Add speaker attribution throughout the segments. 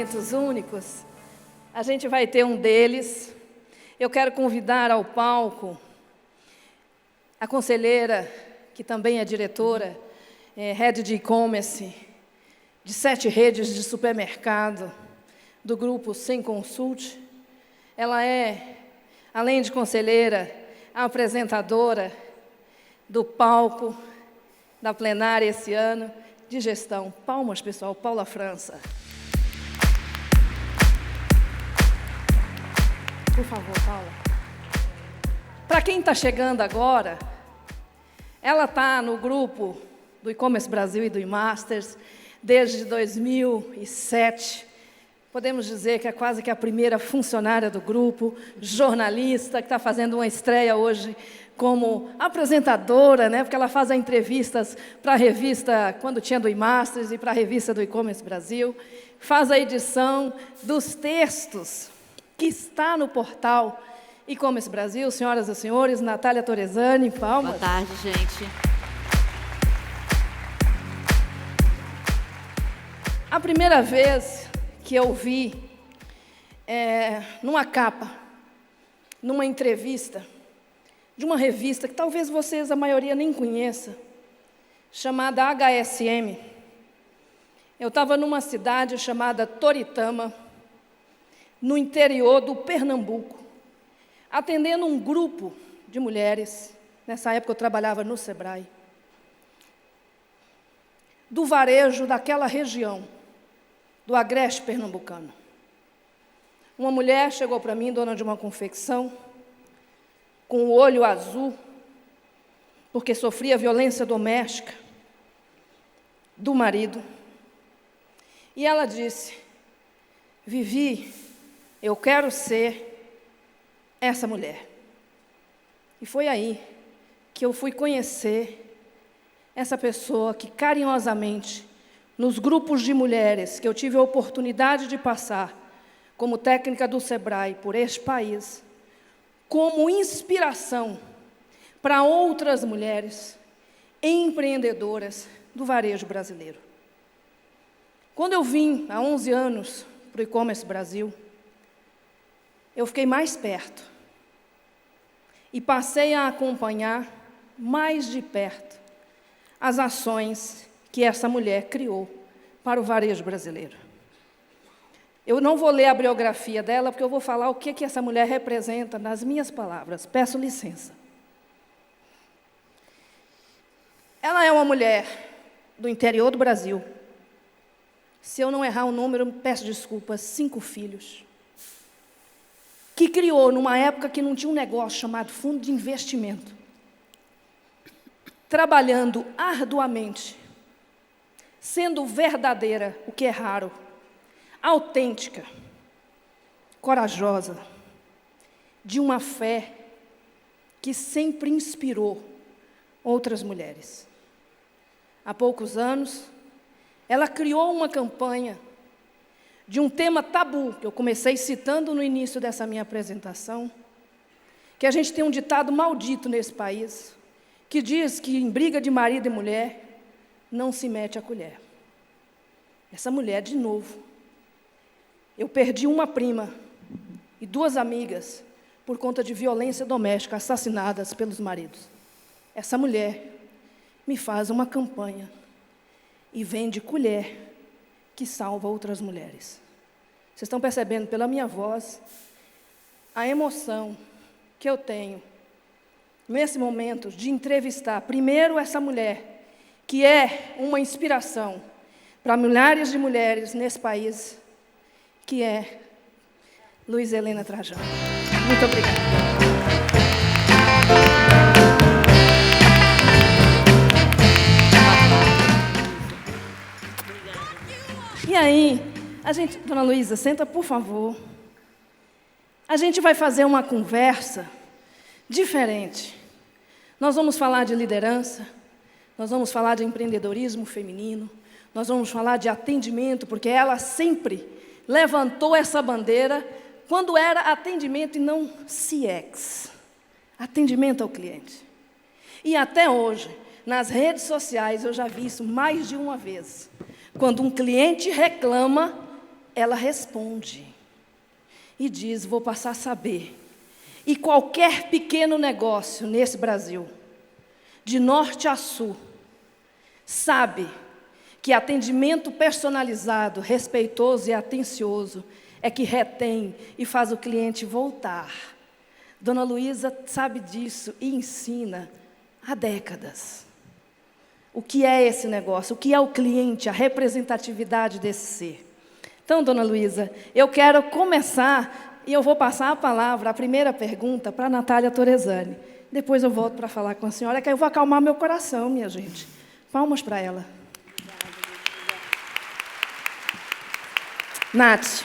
Speaker 1: momentos únicos. A gente vai ter um deles. Eu quero convidar ao palco a conselheira, que também é diretora, head de e-commerce, de 7 redes de supermercado, do grupo Sem Consult. Ela é, além de conselheira, a apresentadora do palco da plenária esse ano, de gestão. Palmas, pessoal. Paula França. Por favor, Paula. Para quem está chegando agora, ela está no grupo do E-Commerce Brasil e do eMasters desde 2007. Podemos dizer que é quase que a primeira funcionária do grupo, jornalista, que está fazendo uma estreia hoje como apresentadora, né? Porque ela faz entrevistas para a revista, quando tinha do eMasters, e para a revista do E-Commerce Brasil. Faz a edição dos textos que está no portal E-Commerce Brasil. Senhoras e senhores, Natália Torresani, palmas.
Speaker 2: Boa tarde, gente.
Speaker 1: A primeira vez que eu vi numa capa, numa entrevista, de uma revista que talvez vocês, a maioria, nem conheça, chamada HSM. Eu estava numa cidade chamada Toritama, no interior do Pernambuco, atendendo um grupo de mulheres. Nessa época eu trabalhava no Sebrae, do varejo daquela região, do agreste pernambucano. Uma mulher chegou para mim, dona de uma confecção, com o olho azul, porque sofria violência doméstica do marido. E ela disse: Vivi, eu quero ser essa mulher. E foi aí que eu fui conhecer essa pessoa que carinhosamente, nos grupos de mulheres que eu tive a oportunidade de passar como técnica do Sebrae por este país, como inspiração para outras mulheres empreendedoras do varejo brasileiro. Quando eu vim, há 11 anos, para o E-Commerce Brasil, eu fiquei mais perto e passei a acompanhar mais de perto as ações que essa mulher criou para o varejo brasileiro. Eu não vou ler a biografia dela, porque eu vou falar o que essa mulher representa nas minhas palavras. Peço licença. Ela é uma mulher do interior do Brasil. Se eu não errar o número, peço desculpas, 5 filhos. Que criou, numa época que não tinha um negócio chamado fundo de investimento, trabalhando arduamente, sendo verdadeira, o que é raro, autêntica, corajosa, de uma fé que sempre inspirou outras mulheres. Há poucos anos, ela criou uma campanha de um tema tabu, que eu comecei citando no início dessa minha apresentação, que a gente tem um ditado maldito nesse país, que diz que em briga de marido e mulher, não se mete a colher. Essa mulher, de novo, eu perdi uma prima e 2 amigas por conta de violência doméstica, assassinadas pelos maridos. Essa mulher me faz uma campanha e vende colher que salva outras mulheres. Vocês estão percebendo pela minha voz a emoção que eu tenho nesse momento de entrevistar primeiro essa mulher, que é uma inspiração para milhares de mulheres nesse país, que é Luiza Helena Trajano. Muito obrigada. E aí, dona Luiza, senta, por favor. A gente vai fazer uma conversa diferente. Nós vamos falar de liderança, nós vamos falar de empreendedorismo feminino, nós vamos falar de atendimento, porque ela sempre levantou essa bandeira quando era atendimento e não CX, atendimento ao cliente. E até hoje, nas redes sociais, eu já vi isso mais de uma vez. Quando um cliente reclama, ela responde e diz: vou passar a saber. E qualquer pequeno negócio nesse Brasil, de norte a sul, sabe que atendimento personalizado, respeitoso e atencioso é que retém e faz o cliente voltar. Dona Luísa sabe disso e ensina há décadas. O que é esse negócio? O que é o cliente? A representatividade desse ser. Então, Dona Luísa, eu quero começar e eu vou passar a palavra, a primeira pergunta, para a Natália Torresani. Depois eu volto para falar com a senhora, que eu vou acalmar meu coração, minha gente. Palmas para ela. Nath.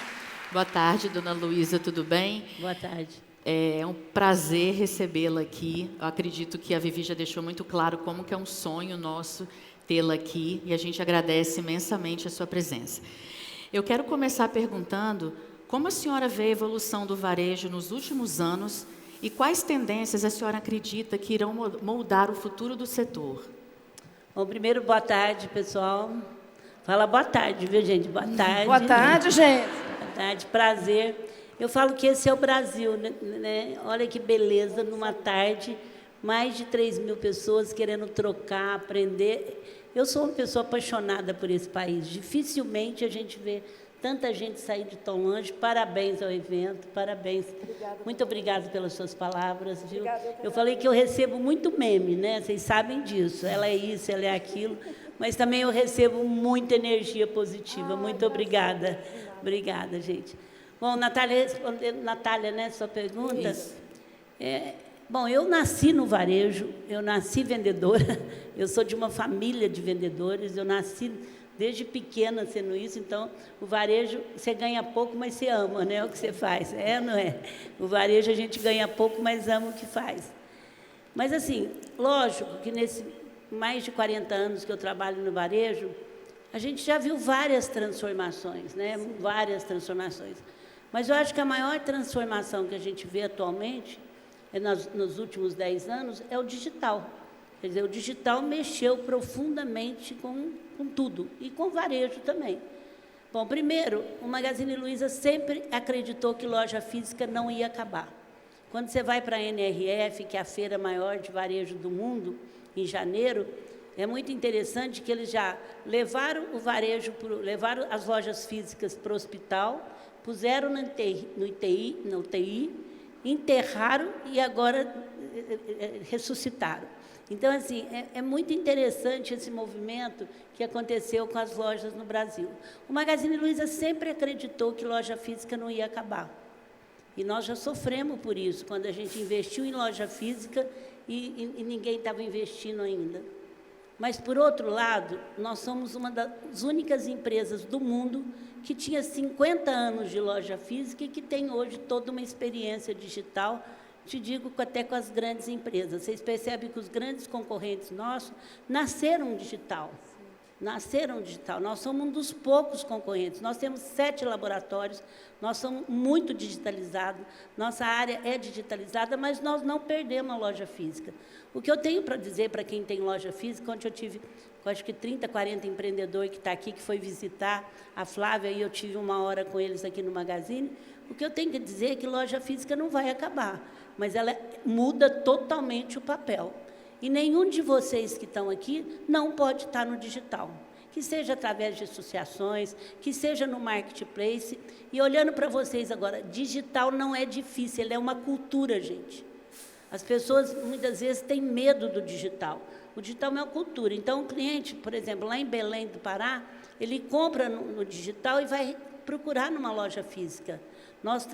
Speaker 2: Boa tarde, Dona Luísa, tudo bem?
Speaker 3: Boa tarde.
Speaker 2: É um prazer recebê-la aqui. Eu acredito que a Vivi já deixou muito claro como que é um sonho nosso tê-la aqui, e a gente agradece imensamente a sua presença. Eu quero começar perguntando como a senhora vê a evolução do varejo nos últimos anos e quais tendências a senhora acredita que irão moldar o futuro do setor.
Speaker 3: Bom, primeiro, boa tarde, pessoal. Fala boa tarde, viu, gente? Boa tarde.
Speaker 1: Boa tarde, gente.
Speaker 3: Boa tarde, prazer. Eu falo que esse é o Brasil, né? Olha que beleza, numa tarde, mais de 3.000 pessoas querendo trocar, aprender. Eu sou uma pessoa apaixonada por esse país. Dificilmente a gente vê tanta gente sair de tão longe. Parabéns ao evento, parabéns.
Speaker 1: Obrigada,
Speaker 3: muito obrigada pelas suas palavras, viu?
Speaker 1: Obrigada,
Speaker 3: eu falei que eu recebo muito meme, né? Vocês sabem disso. Ela é isso, ela é aquilo. Mas também eu recebo muita energia positiva. Muito obrigada. Obrigada, gente. Bom, Natália, né, sua pergunta. Bom, eu nasci no varejo, eu nasci vendedora, eu sou de uma família de vendedores, eu nasci desde pequena sendo isso, então o varejo, você ganha pouco, mas você ama, né, o que você faz, não é? O varejo a gente ganha pouco, mas ama o que faz. Mas, assim, lógico que nesses mais de 40 anos que eu trabalho no varejo, a gente já viu várias transformações, né? Várias transformações. Mas eu acho que a maior transformação que a gente vê atualmente, nos últimos 10 anos, é o digital. Quer dizer, o digital mexeu profundamente com tudo, e com o varejo também. Bom, primeiro, o Magazine Luiza sempre acreditou que loja física não ia acabar. Quando você vai para a NRF, que é a feira maior de varejo do mundo, em janeiro, é muito interessante que eles já levaram o varejo, levaram as lojas físicas para o hospital, puseram na UTI, enterraram e agora ressuscitaram. Então, assim, é muito interessante esse movimento que aconteceu com as lojas no Brasil. O Magazine Luiza sempre acreditou que loja física não ia acabar. E nós já sofremos por isso, quando a gente investiu em loja física e ninguém estava investindo ainda. Mas, por outro lado, nós somos uma das únicas empresas do mundo que tinha 50 anos de loja física e que tem hoje toda uma experiência digital, te digo até com as grandes empresas. Vocês percebem que os grandes concorrentes nossos nasceram digital. Nasceram digital. Nós somos um dos poucos concorrentes. Nós temos 7 laboratórios, nós somos muito digitalizados, nossa área é digitalizada, mas nós não perdemos a loja física. O que eu tenho para dizer para quem tem loja física, onde eu tive, acho que 30, 40 empreendedores que está aqui, que foi visitar a Flávia, e eu tive uma hora com eles aqui no Magazine, o que eu tenho que dizer é que loja física não vai acabar, mas ela muda totalmente o papel. E nenhum de vocês que estão aqui não pode estar no digital. Que seja através de associações, que seja no marketplace. E olhando para vocês agora, digital não é difícil, ele é uma cultura, gente. As pessoas, muitas vezes, têm medo do digital. O digital é uma cultura. Então, o cliente, por exemplo, lá em Belém do Pará, ele compra no digital e vai procurar numa loja física. Nós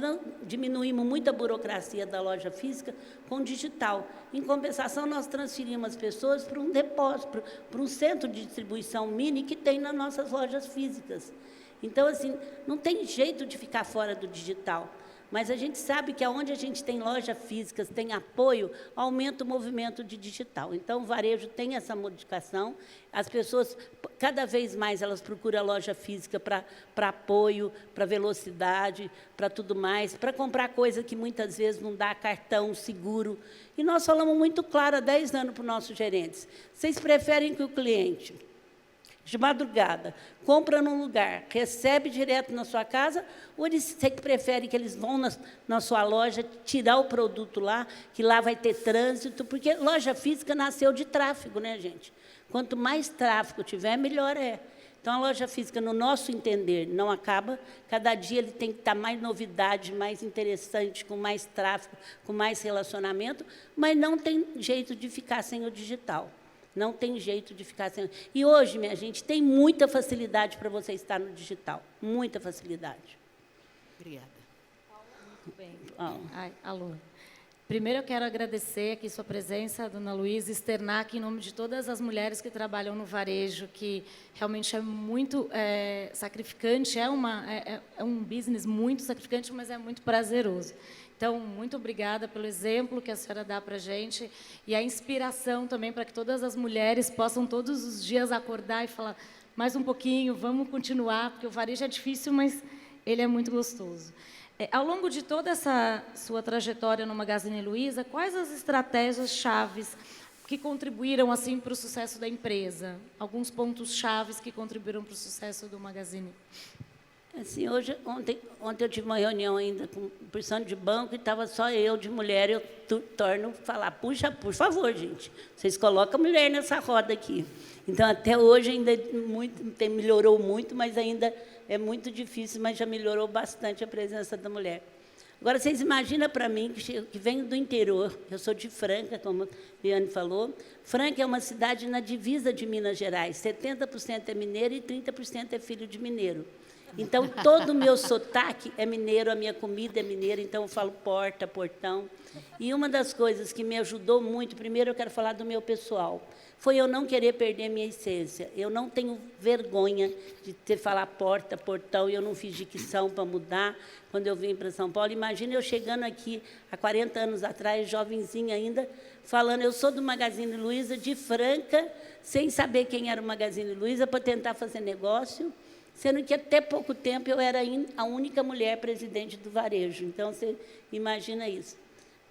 Speaker 3: diminuímos muito a burocracia da loja física com o digital. Em compensação, nós transferimos as pessoas para um depósito, para um centro de distribuição mini que tem nas nossas lojas físicas. Então, assim, não tem jeito de ficar fora do digital. Mas a gente sabe que onde a gente tem lojas físicas, tem apoio, aumenta o movimento de digital. Então, o varejo tem essa modificação. As pessoas, cada vez mais, elas procuram a loja física para apoio, para velocidade, para tudo mais, para comprar coisa que muitas vezes não dá cartão seguro. E nós falamos muito claro há 10 anos para os nossos gerentes. Vocês preferem que o cliente de madrugada, compra num lugar, recebe direto na sua casa, ou você que prefere que eles vão na sua loja tirar o produto lá, que lá vai ter trânsito, porque loja física nasceu de tráfego, né, gente? Quanto mais tráfego tiver, melhor é. Então, a loja física, no nosso entender, não acaba. Cada dia ele tem que estar mais novidade, mais interessante, com mais tráfego, com mais relacionamento, mas não tem jeito de ficar sem o digital. Não tem jeito de ficar sem. E hoje, minha gente, tem muita facilidade para você estar no digital. Muita facilidade.
Speaker 2: Obrigada.
Speaker 4: Muito bem. Alô. Primeiro, eu quero agradecer aqui sua presença, dona Luísa, externar aqui em nome de todas as mulheres que trabalham no varejo, que realmente é muito sacrificante, é um business muito sacrificante, mas é muito prazeroso. Então, muito obrigada pelo exemplo que a senhora dá para a gente e a inspiração também para que todas as mulheres possam todos os dias acordar e falar mais um pouquinho, vamos continuar, porque o varejo é difícil, mas ele é muito gostoso. Ao longo de toda essa sua trajetória no Magazine Luiza, quais as estratégias chaves que contribuíram assim para o sucesso da empresa? Alguns pontos chaves que contribuíram para o sucesso do Magazine?
Speaker 3: Assim, ontem eu tive uma reunião ainda com o pessoal de banco e estava só eu de mulher. Eu torno a falar, puxa, por favor, gente, vocês colocam a mulher nessa roda aqui. Então, até hoje ainda melhorou muito, mas ainda é muito difícil, mas já melhorou bastante a presença da mulher. Agora, vocês imaginam para mim, que venho do interior, eu sou de Franca, como a Liane falou. Franca é uma cidade na divisa de Minas Gerais, 70% é mineiro e 30% é filho de mineiro. Então, todo o meu sotaque é mineiro, a minha comida é mineira, então eu falo porta, portão. E uma das coisas que me ajudou muito, primeiro eu quero falar do meu pessoal, foi eu não querer perder a minha essência. Eu não tenho vergonha de falar porta, portão, eu não fiz dicção para mudar quando eu vim para São Paulo. Imagina eu chegando aqui, há 40 anos atrás, jovenzinha ainda, falando, eu sou do Magazine Luiza, de Franca, sem saber quem era o Magazine Luiza, para tentar fazer negócio, sendo que até pouco tempo eu era a única mulher presidente do varejo. Então, você imagina isso.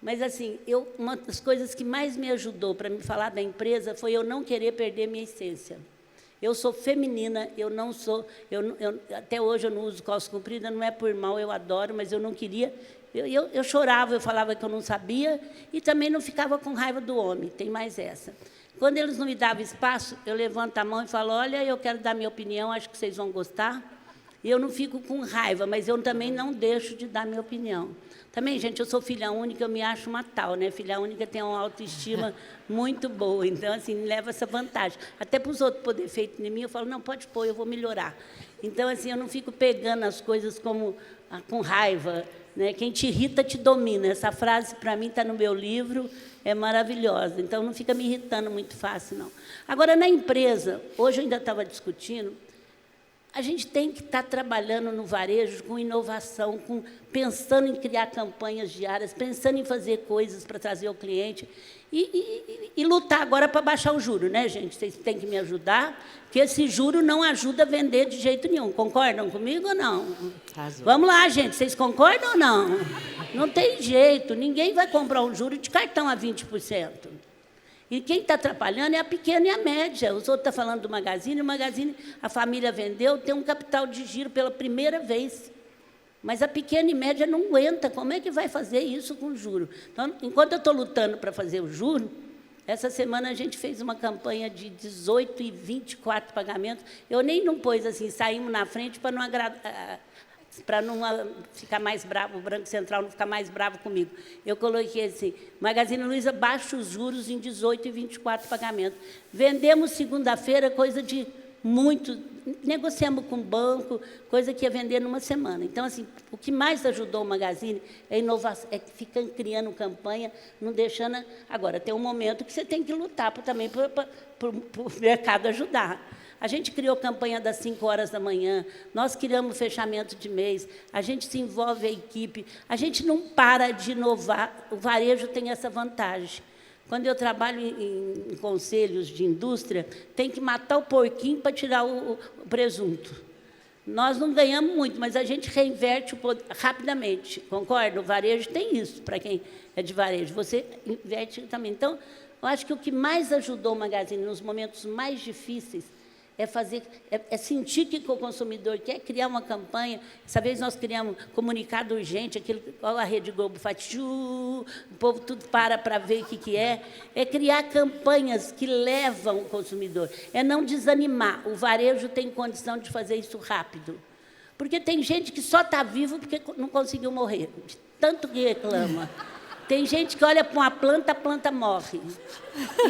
Speaker 3: Mas, assim, uma das coisas que mais me ajudou para me falar da empresa foi eu não querer perder minha essência. Eu sou feminina, eu não sou... até hoje eu não uso calça comprida, não é por mal, eu adoro, mas eu não queria... Eu chorava, eu falava que eu não sabia e também não ficava com raiva do homem, tem mais essa. Quando eles não me davam espaço, eu levanto a mão e falo, olha, eu quero dar minha opinião, acho que vocês vão gostar. E eu não fico com raiva, mas eu também não deixo de dar minha opinião. Também, gente, eu sou filha única, eu me acho uma tal, né? Filha única tem uma autoestima muito boa, então, assim, leva essa vantagem. Até para os outros poderem feito em mim, eu falo, não, pode pôr, eu vou melhorar. Então, assim, eu não fico pegando as coisas como com raiva, né? Quem te irrita, te domina. Essa frase, para mim, está no meu livro, é maravilhosa. Então, não fica me irritando muito fácil, não. Agora, na empresa, hoje eu ainda estava discutindo, a gente tem que estar trabalhando no varejo com inovação, pensando em criar campanhas diárias, pensando em fazer coisas para trazer o cliente e lutar agora para baixar o juro, né, gente? Vocês têm que me ajudar, porque esse juro não ajuda a vender de jeito nenhum. Concordam comigo ou não?
Speaker 2: Razão.
Speaker 3: Vamos lá, gente. Vocês concordam ou não? Não tem jeito. Ninguém vai comprar um juro de cartão a 20%. E quem está atrapalhando é a pequena e a média. Os outros estão falando do Magazine, o Magazine, a família vendeu, tem um capital de giro pela primeira vez. Mas a pequena e média não aguenta. Como é que vai fazer isso com juro? Então, enquanto eu estou lutando para fazer o juro, essa semana a gente fez uma campanha de 18 e 24 pagamentos. Eu nem não pus assim, saímos na frente para não agradar... para não ficar mais bravo, o Banco Central não ficar mais bravo comigo. Eu coloquei assim, Magazine Luiza baixa os juros em 18 e 24 pagamentos. Vendemos segunda-feira, coisa de muito... Negociamos com o banco, coisa que ia vender numa semana. Então, assim, o que mais ajudou o Magazine é inovação, é ficar criando campanha, não deixando... Agora, tem um momento que você tem que lutar também para o mercado ajudar. A gente criou campanha das 5 horas da manhã, nós criamos fechamento de mês, a gente se envolve a equipe, a gente não para de inovar, o varejo tem essa vantagem. Quando eu trabalho em conselhos de indústria, tem que matar o porquinho para tirar o presunto. Nós não ganhamos muito, mas a gente reinverte rapidamente, concorda? O varejo tem isso, para quem é de varejo, você inverte também. Então, eu acho que o que mais ajudou o Magazine nos momentos mais difíceis é fazer, é sentir que o consumidor quer criar uma campanha. Essa vez nós criamos comunicado urgente, aquilo que a Rede Globo faz, o povo tudo para ver o que é. É criar campanhas que levam o consumidor, é não desanimar. O varejo tem condição de fazer isso rápido. Porque tem gente que só está vivo porque não conseguiu morrer, de tanto que reclama. Tem gente que olha para uma planta, a planta morre.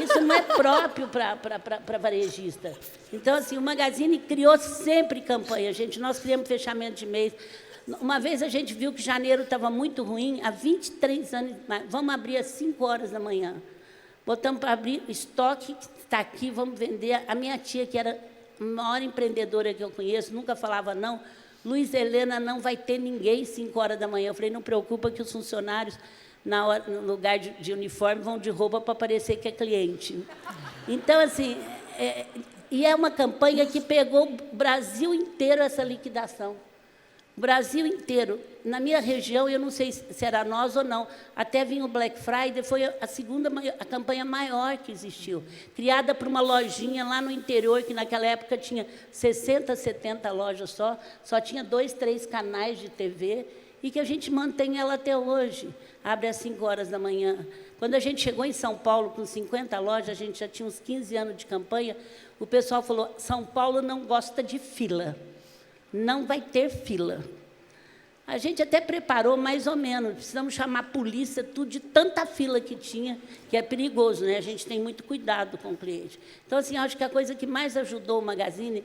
Speaker 3: Isso não é próprio para varejista. Então, assim, o Magazine criou sempre campanha, gente. Nós criamos fechamento de mês. Uma vez a gente viu que janeiro estava muito ruim, há 23 anos, vamos abrir às 5 horas da manhã. Botamos para abrir o estoque que está aqui, vamos vender. A minha tia, que era a maior empreendedora que eu conheço, nunca falava não. Luiz Helena, não vai ter ninguém 5 horas da manhã. Eu falei, não preocupa que os funcionários, no lugar de uniforme, vão de roupa para parecer que é cliente. Então, assim, e é uma campanha que pegou o Brasil inteiro, essa liquidação. O Brasil inteiro. Na minha região, eu não sei se era nós ou não, até vinha o Black Friday, foi a campanha maior que existiu, criada por uma lojinha lá no interior, que naquela época tinha 60, 70 lojas só tinha 2, 3 canais de TV, e que a gente mantém ela até hoje. Abre às 5 horas da manhã. Quando a gente chegou em São Paulo com 50 lojas, a gente já tinha uns 15 anos de campanha, o pessoal falou, São Paulo não gosta de fila, não vai ter fila. A gente até preparou mais ou menos, precisamos chamar a polícia, tudo, de tanta fila que tinha, que é perigoso, né? A gente tem muito cuidado com o cliente. Então, assim, acho que a coisa que mais ajudou o Magazine,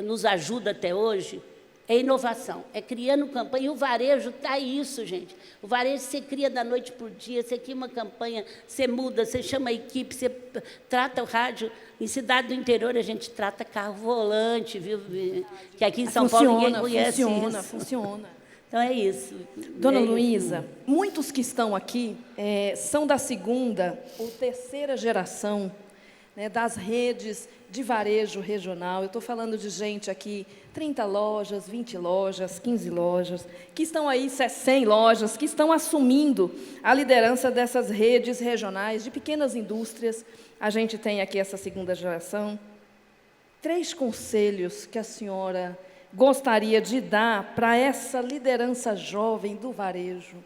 Speaker 3: nos ajuda até hoje, é inovação, é criando campanha. E o varejo está isso, gente. O varejo você cria da noite por dia, você cria uma campanha, você muda, você chama a equipe, você trata o rádio. Em cidade do interior, a gente trata carro volante, viu? Que aqui em São Paulo ninguém conhece isso.
Speaker 1: Funciona.
Speaker 3: Então, é isso.
Speaker 1: Dona Luísa, muitos que estão aqui são da segunda ou terceira geração, né, das redes de varejo regional. Eu estou falando de gente aqui, 30 lojas, 20 lojas, 15 lojas, que estão aí, 100 lojas, que estão assumindo a liderança dessas redes regionais de pequenas indústrias. A gente tem aqui essa segunda geração. 3 conselhos que a senhora gostaria de dar para essa liderança jovem do varejo?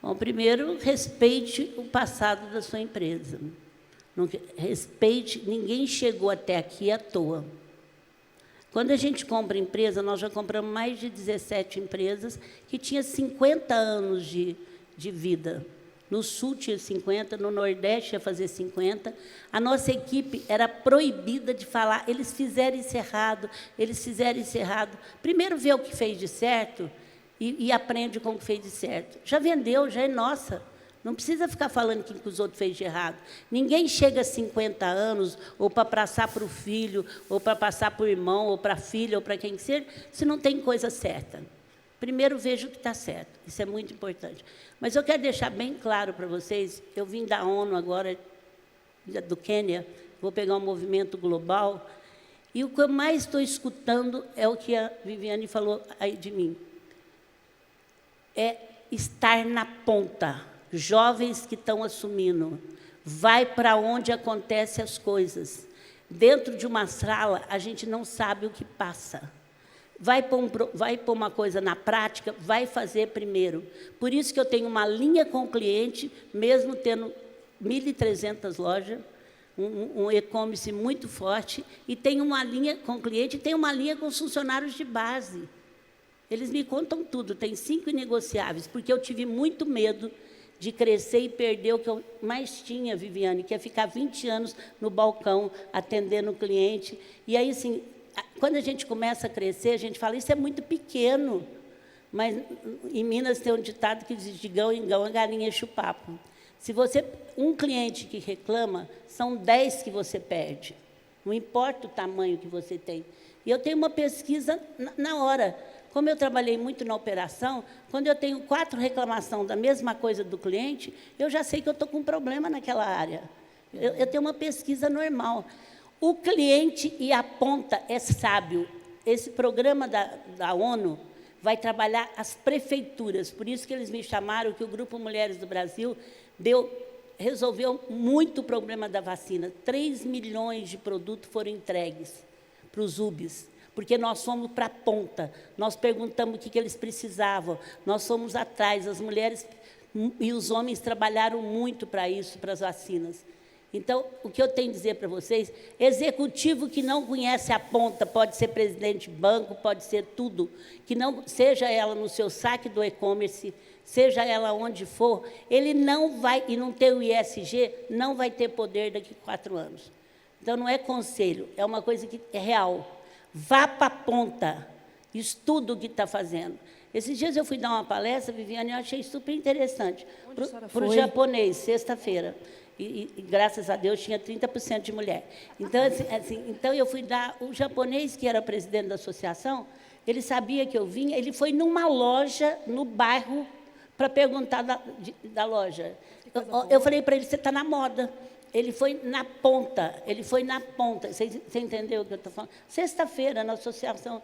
Speaker 3: Bom, primeiro, respeite o passado da sua empresa. Respeite, ninguém chegou até aqui à toa. Quando a gente compra empresa, nós já compramos mais de 17 empresas que tinham 50 anos de vida. No Sul tinha 50, no Nordeste ia fazer 50. A nossa equipe era proibida de falar, eles fizeram isso errado, eles fizeram isso errado. Primeiro vê o que fez de certo e aprende com o que fez de certo. Já vendeu, já é nossa. Não precisa ficar falando o que os outros fez de errado. Ninguém chega a 50 anos, ou para passar para o filho, ou para passar para o irmão, ou para a filha, ou para quem seja, se não tem coisa certa. Primeiro, veja o que está certo. Isso é muito importante. Mas eu quero deixar bem claro para vocês, eu vim da ONU agora, do Quênia, vou pegar um movimento global, e o que eu mais estou escutando é o que a Viviane falou aí de mim. É estar na ponta. Jovens que estão assumindo. Vai para onde acontecem as coisas. Dentro de uma sala, a gente não sabe o que passa. Vai pôr uma coisa na prática, vai fazer primeiro. Por isso que eu tenho uma linha com o cliente, mesmo tendo 1.300 lojas, um e-commerce muito forte, e tenho uma linha com o cliente, e tenho uma linha com os funcionários de base. Eles me contam tudo, tem 5 inegociáveis, porque eu tive muito medo de crescer e perder o que eu mais tinha, Viviane, que é ficar 20 anos no balcão, atendendo o cliente. E aí, assim, quando a gente começa a crescer, a gente fala, isso é muito pequeno. Mas em Minas tem um ditado que diz, de gão em gão, a galinha enche o papo. Se você, um cliente que reclama, são 10 que você perde. Não importa o tamanho que você tem. E eu tenho uma pesquisa na hora. Como eu trabalhei muito na operação, quando eu tenho 4 reclamações da mesma coisa do cliente, eu já sei que eu estou com um problema naquela área. Eu tenho uma pesquisa normal. O cliente e a ponta é sábio. Esse programa da ONU vai trabalhar as prefeituras. Por isso que eles me chamaram, que o Grupo Mulheres do Brasil resolveu muito o problema da vacina. 3 milhões de produtos foram entregues. para os UBS, porque nós fomos para a ponta, nós perguntamos o que eles precisavam, nós fomos atrás, as mulheres e os homens trabalharam muito para isso, para as vacinas. Então, o que eu tenho a dizer para vocês, executivo que não conhece a ponta, pode ser presidente de banco, pode ser tudo, que não seja ela no seu saque do e-commerce, seja ela onde for, ele não vai, e não ter o ISG, não vai ter poder daqui a 4 anos. Então, não é conselho, é uma coisa que é real. Vá para a ponta, estuda o que está fazendo. Esses dias eu fui dar uma palestra, Viviane, eu achei super interessante, para o japonês, sexta-feira. E, graças a Deus, tinha 30% de mulher. Então, então, eu fui dar... O japonês, que era presidente da associação, ele sabia que eu vinha, ele foi numa loja, no bairro, para perguntar da loja. Eu falei para ele, você está na moda. Ele foi na ponta, Você entendeu o que eu estou falando? Sexta-feira, na associação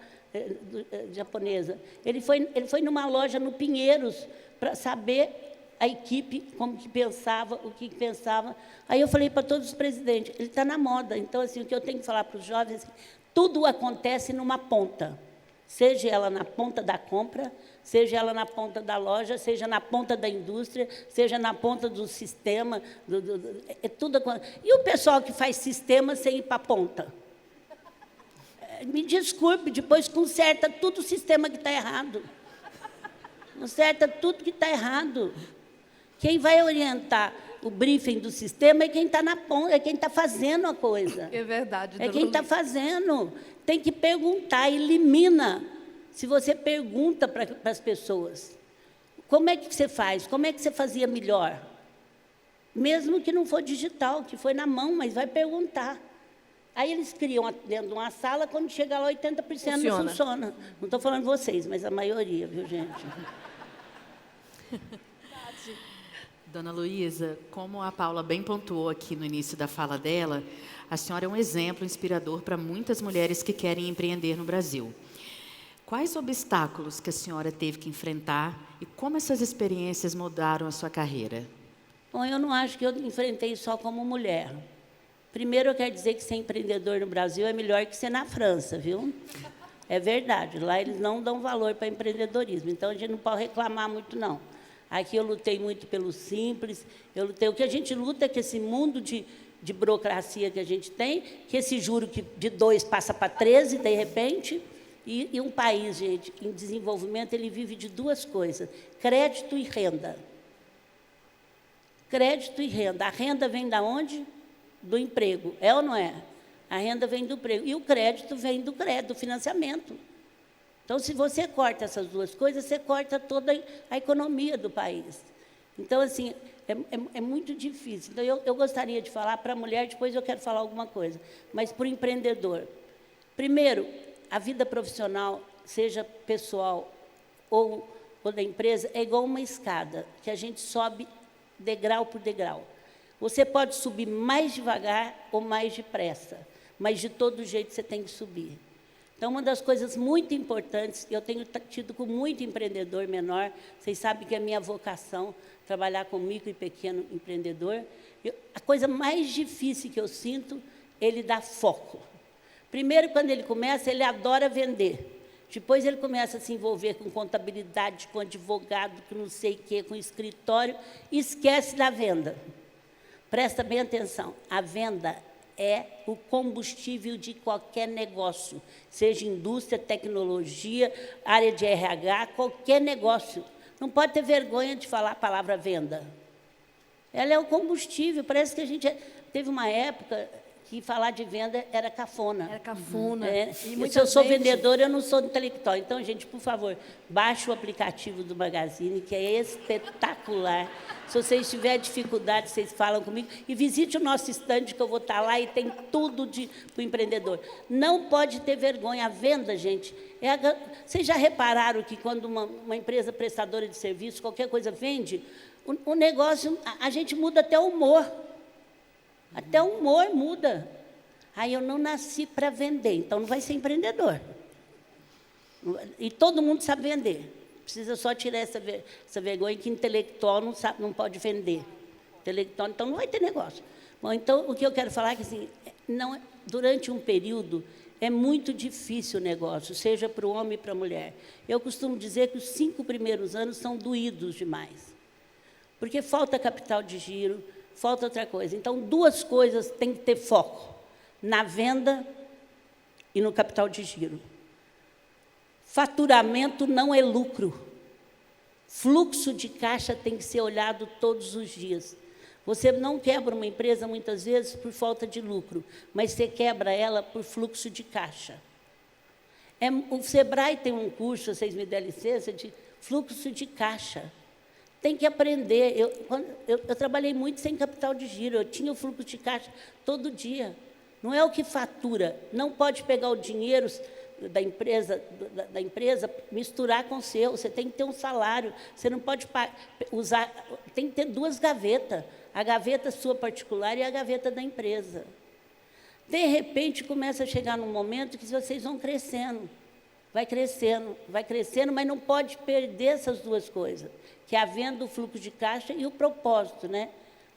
Speaker 3: japonesa. Ele foi numa loja no Pinheiros, para saber a equipe, como que pensava, o que pensava. Aí eu falei para todos os presidentes, ele está na moda. Então, assim, o que eu tenho que falar para os jovens, tudo acontece numa ponta. Seja ela na ponta da compra, seja ela na ponta da loja, seja na ponta da indústria, seja na ponta do sistema. É tudo. E o pessoal que faz sistema sem ir para a ponta? Me desculpe, depois conserta tudo o sistema que está errado. Conserta tudo que está errado. Quem vai orientar o briefing do sistema é quem está na ponta, é quem está fazendo a coisa.
Speaker 1: É verdade.
Speaker 3: É quem está fazendo. Tem que perguntar, elimina. Se você pergunta para as pessoas, como é que você faz? Como é que você fazia melhor? Mesmo que não for digital, que foi na mão, mas vai perguntar. Aí eles criam dentro de uma sala, quando chega lá, 80% não funciona. Não estou falando vocês, mas a maioria, viu, gente?
Speaker 2: Dona Luísa, como a Paula bem pontuou aqui no início da fala dela, a senhora é um exemplo inspirador para muitas mulheres que querem empreender no Brasil. Quais obstáculos que a senhora teve que enfrentar e como essas experiências mudaram a sua carreira?
Speaker 3: Bom, eu não acho que eu enfrentei só como mulher. Primeiro, eu quero dizer que ser empreendedor no Brasil é melhor que ser na França, viu? É verdade, lá eles não dão valor para empreendedorismo, então a gente não pode reclamar muito, não. Aqui eu lutei muito pelo simples, o que a gente luta é que esse mundo de burocracia que a gente tem, que esse juro de 2 passa para 13, de repente, e um país, gente, em desenvolvimento, ele vive de 2 coisas, crédito e renda. Crédito e renda. A renda vem de onde? Do emprego, é ou não é? A renda vem do emprego. E o crédito vem do financiamento. Então, se você corta essas 2 coisas, você corta toda a economia do país. Então, assim, é muito difícil. Então, eu gostaria de falar para a mulher, depois eu quero falar alguma coisa, mas para o empreendedor. Primeiro, a vida profissional, seja pessoal ou da empresa, é igual uma escada, que a gente sobe degrau por degrau. Você pode subir mais devagar ou mais depressa, mas, de todo jeito, você tem que subir. Então, uma das coisas muito importantes, eu tenho tido com muito empreendedor menor, vocês sabem que é minha vocação, trabalhar com micro e pequeno empreendedor. A coisa mais difícil que eu sinto, ele dá foco. Primeiro, quando ele começa, ele adora vender. Depois, ele começa a se envolver com contabilidade, com advogado, com não sei o quê, com escritório, e esquece da venda. Presta bem atenção, a venda é o combustível de qualquer negócio, seja indústria, tecnologia, área de RH, qualquer negócio. Não pode ter vergonha de falar a palavra venda. Ela é o combustível. Parece que a gente... Teve uma época que falar de venda era cafona.
Speaker 1: Era cafona.
Speaker 3: Se eu sou vendedora, eu não sou intelectual. Então, gente, por favor, baixe o aplicativo do Magazine, que é espetacular. Se vocês tiverem dificuldade, vocês falam comigo. E visite o nosso estande, que eu vou estar lá, e tem tudo para o empreendedor. Não pode ter vergonha. A venda, gente... Vocês já repararam que quando uma empresa prestadora de serviço, qualquer coisa vende, o negócio, a gente muda até o humor. Até o humor muda. Aí eu não nasci para vender, então não vai ser empreendedor. E todo mundo sabe vender. Precisa só tirar essa vergonha que intelectual não pode vender. Intelectual, então não vai ter negócio. Bom, então o que eu quero falar é que assim, durante um período é muito difícil o negócio, seja para o homem e para a mulher. Eu costumo dizer que os 5 primeiros anos são doídos demais, porque falta capital de giro, falta outra coisa. Então, 2 coisas têm que ter foco, na venda e no capital de giro. Faturamento não é lucro. Fluxo de caixa tem que ser olhado todos os dias. Você não quebra uma empresa, muitas vezes, por falta de lucro, mas você quebra ela por fluxo de caixa. O Sebrae tem um curso, vocês me dão licença, de fluxo de caixa. Tem que aprender. Eu trabalhei muito sem capital de giro, eu tinha o fluxo de caixa todo dia. Não é o que fatura. Não pode pegar o dinheiro da empresa, misturar com o seu. Você tem que ter um salário. Você não pode usar... Tem que ter 2 gavetas. A gaveta sua particular e a gaveta da empresa. De repente, começa a chegar num momento que vocês vão crescendo. Vai crescendo, mas não pode perder essas 2 coisas, que é a venda, o fluxo de caixa e o propósito, né?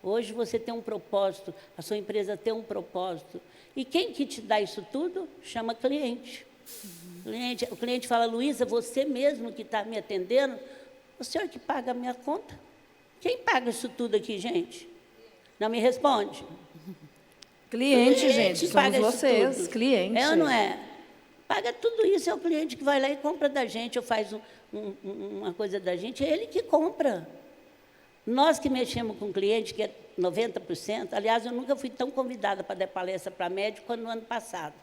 Speaker 3: Hoje você tem um propósito, a sua empresa tem um propósito. E quem que te dá isso tudo? Chama cliente. O cliente fala, Luísa, você mesmo que está me atendendo, o senhor que paga a minha conta? Quem paga isso tudo aqui, gente? Não me responde.
Speaker 1: Cliente, gente, somos vocês, cliente.
Speaker 3: É ou não é? Paga tudo isso, é o cliente que vai lá e compra da gente, ou faz uma coisa da gente, é ele que compra. Nós que mexemos com cliente, que é 90%, aliás, eu nunca fui tão convidada para dar palestra para médico quanto no ano passado.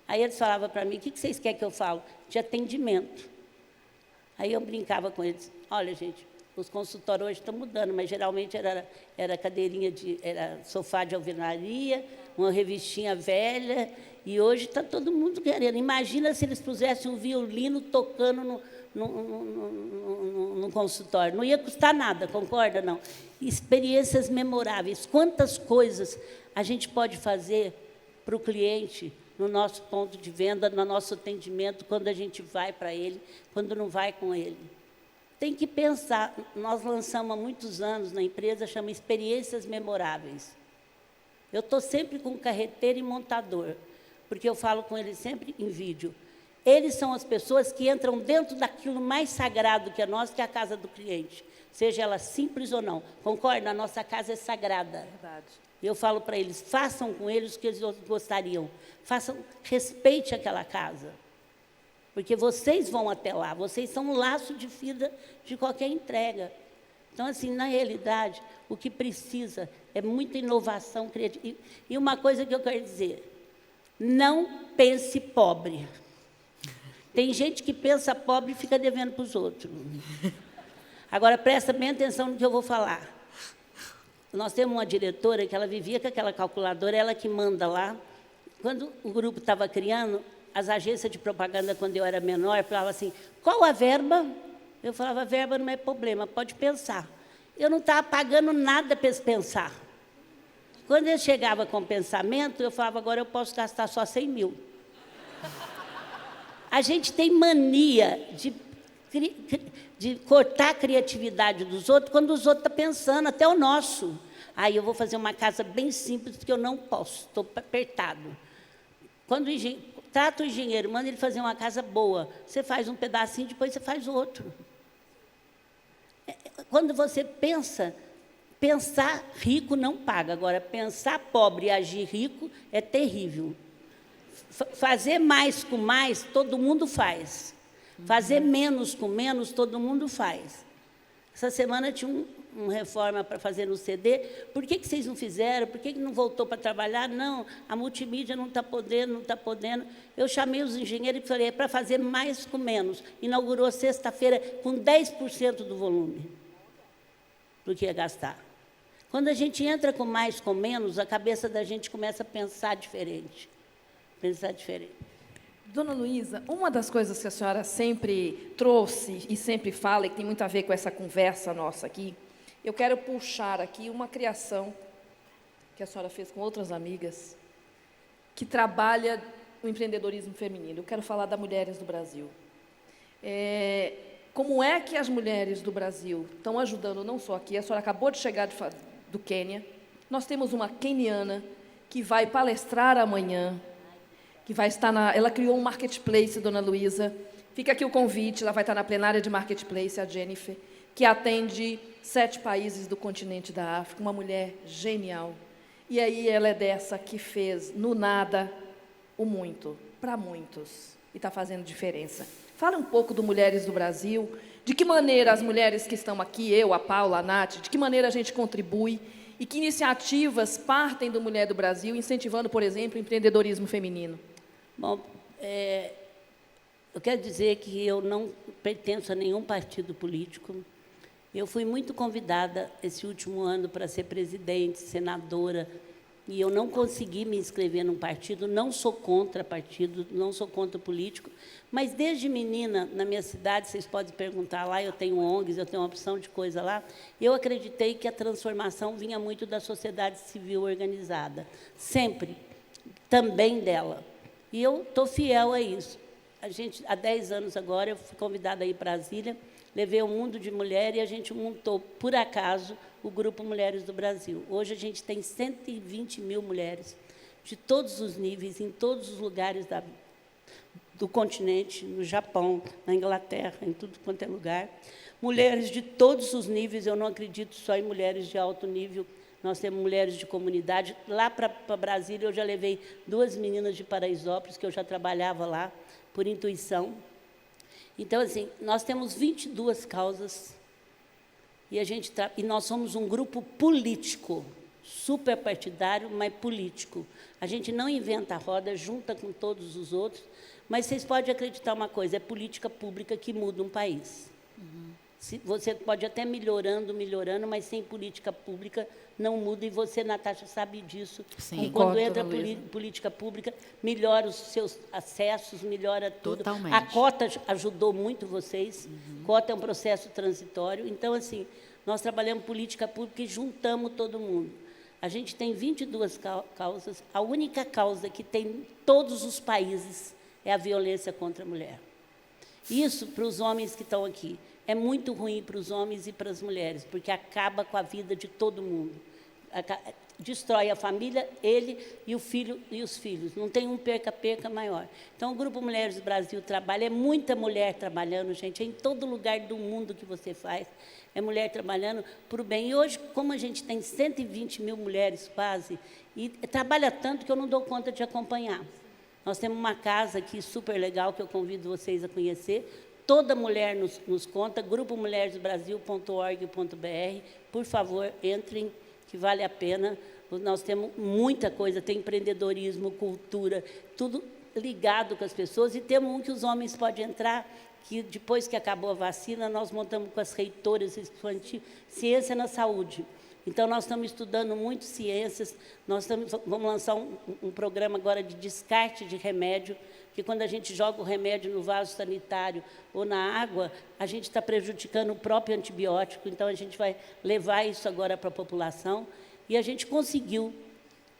Speaker 3: Aí eles falavam para mim, o que vocês querem que eu falo? De atendimento. Aí eu brincava com eles, olha, gente, os consultórios hoje estão mudando, mas geralmente era cadeirinha era sofá de alvenaria, uma revistinha velha, e hoje está todo mundo querendo. Imagina se eles pusessem um violino tocando no consultório. Não ia custar nada, concorda? Não. Experiências memoráveis. Quantas coisas a gente pode fazer para o cliente no nosso ponto de venda, no nosso atendimento, quando a gente vai para ele, quando não vai com ele. Tem que pensar. Nós lançamos há muitos anos na empresa, chama Experiências Memoráveis. Eu estou sempre com carreteiro e montador, porque eu falo com eles sempre em vídeo. Eles são as pessoas que entram dentro daquilo mais sagrado que é nosso, que é a casa do cliente, seja ela simples ou não. Concorda? A nossa casa é sagrada.
Speaker 1: Verdade.
Speaker 3: Eu falo para eles, façam com eles o que eles gostariam. Respeite aquela casa. Porque vocês vão até lá, vocês são um laço de vida de qualquer entrega. Então, assim, na realidade, o que precisa é muita inovação criativa. E uma coisa que eu quero dizer, não pense pobre. Tem gente que pensa pobre e fica devendo para os outros. Agora, presta bem atenção no que eu vou falar. Nós temos uma diretora que ela vivia com aquela calculadora, ela que manda lá. Quando o grupo estava criando, as agências de propaganda, quando eu era menor, falavam assim, qual a verba? Eu falava, a verba não é problema, pode pensar. Eu não estava pagando nada para eles pensar. Quando eu chegava com pensamento, eu falava, agora eu posso gastar só 100 mil. A gente tem mania de cortar a criatividade dos outros quando os outros estão pensando, até o nosso. Aí eu vou fazer uma casa bem simples, porque eu não posso, estou apertado. Quando trata o engenheiro, manda ele fazer uma casa boa. Você faz um pedacinho, depois você faz outro. Quando você pensa, pensar rico não paga. Agora, pensar pobre e agir rico é terrível. Fazer mais com mais, todo mundo faz. Fazer menos com menos, todo mundo faz. Essa semana tinha uma reforma para fazer no CD. Por que vocês não fizeram? Por que não voltou para trabalhar? Não, a multimídia não está podendo, não está podendo. Eu chamei os engenheiros e falei, é para fazer mais com menos. Inaugurou sexta-feira com 10% do volume do que ia gastar. Quando a gente entra com mais com menos, a cabeça da gente começa a pensar diferente. Pensar diferente.
Speaker 1: Dona Luísa, uma das coisas que a senhora sempre trouxe e sempre fala, e que tem muito a ver com essa conversa nossa aqui, eu quero puxar aqui uma criação que a senhora fez com outras amigas, que trabalha o empreendedorismo feminino. Eu quero falar das mulheres do Brasil. Como é que as mulheres do Brasil estão ajudando, não só aqui, a senhora acabou de chegar do Quênia, nós temos uma queniana que vai palestrar amanhã, que vai estar ela criou um marketplace, dona Luísa. Fica aqui o convite, ela vai estar na plenária de marketplace, a Jennifer, que atende 7 países do continente da África, uma mulher genial. E aí ela é dessa que fez, no nada, o muito, para muitos, e está fazendo diferença. Fala um pouco do Mulheres do Brasil, de que maneira as mulheres que estão aqui, eu, a Paula, a Nath, de que maneira a gente contribui e que iniciativas partem do Mulher do Brasil, incentivando, por exemplo, o empreendedorismo feminino.
Speaker 3: Bom, eu quero dizer que eu não pertenço a nenhum partido político. Eu fui muito convidada esse último ano para ser presidente, senadora, e eu não consegui me inscrever num partido, não sou contra partido, não sou contra político, mas desde menina, na minha cidade, vocês podem perguntar lá, eu tenho ONGs, eu tenho uma opção de coisa lá, eu acreditei que a transformação vinha muito da sociedade civil organizada, sempre, também dela. E eu estou fiel a isso. Há 10 anos agora, eu fui convidada a ir para Brasília, levei o Mundo de Mulher e a gente montou, por acaso, o Grupo Mulheres do Brasil. Hoje a gente tem 120 mil mulheres, de todos os níveis, em todos os lugares do continente, no Japão, na Inglaterra, em tudo quanto é lugar. Mulheres de todos os níveis, eu não acredito só em mulheres de alto nível, nós temos mulheres de comunidade. Lá para Brasília, eu já levei 2 meninas de Paraisópolis, que eu já trabalhava lá, por intuição. Então, assim, nós temos 22 causas e nós somos um grupo político, superpartidário, mas político. A gente não inventa a roda, junta com todos os outros, mas vocês podem acreditar uma coisa, é política pública que muda um país. Você pode até melhorando, mas sem política pública não muda, e você, Natasha, sabe disso.
Speaker 2: Sim.
Speaker 3: E quando
Speaker 1: Concordo,
Speaker 3: entra
Speaker 1: Dona Luísa.
Speaker 3: política pública, melhora os seus acessos, melhora tudo.
Speaker 2: Totalmente.
Speaker 3: A cota ajudou muito vocês. Cota é um processo transitório. Então, assim, nós trabalhamos política pública e juntamos todo mundo. A gente tem 22 causas. A única causa que tem em todos os países é a violência contra a mulher. Isso, para os homens que estão aqui, é muito ruim para os homens e para as mulheres, porque acaba com a vida de todo mundo. Destrói a família, ele e o filho e os filhos. Não tem um perca-perca maior. Então, o Grupo Mulheres do Brasil trabalha, é muita mulher trabalhando, gente, é em todo lugar do mundo que você faz, é mulher trabalhando por bem. E hoje, como a gente tem 120 mil mulheres quase, e trabalha tanto que eu não dou conta de acompanhar. Nós temos uma casa aqui super legal, que eu convido vocês a conhecer. Toda mulher nos conta, grupomulheresdobrasil.org.br. Por favor, entrem, que vale a pena. Nós temos muita coisa, tem empreendedorismo, cultura, tudo ligado com as pessoas. E temos um que os homens podem entrar, que depois que acabou a vacina, nós montamos com as reitoras infantis, ciência na saúde. Então, nós estamos estudando muito ciências, vamos lançar um programa agora de descarte de remédio, que quando a gente joga o remédio no vaso sanitário ou na água, a gente está prejudicando o próprio antibiótico, então a gente vai levar isso agora para a população. E a gente conseguiu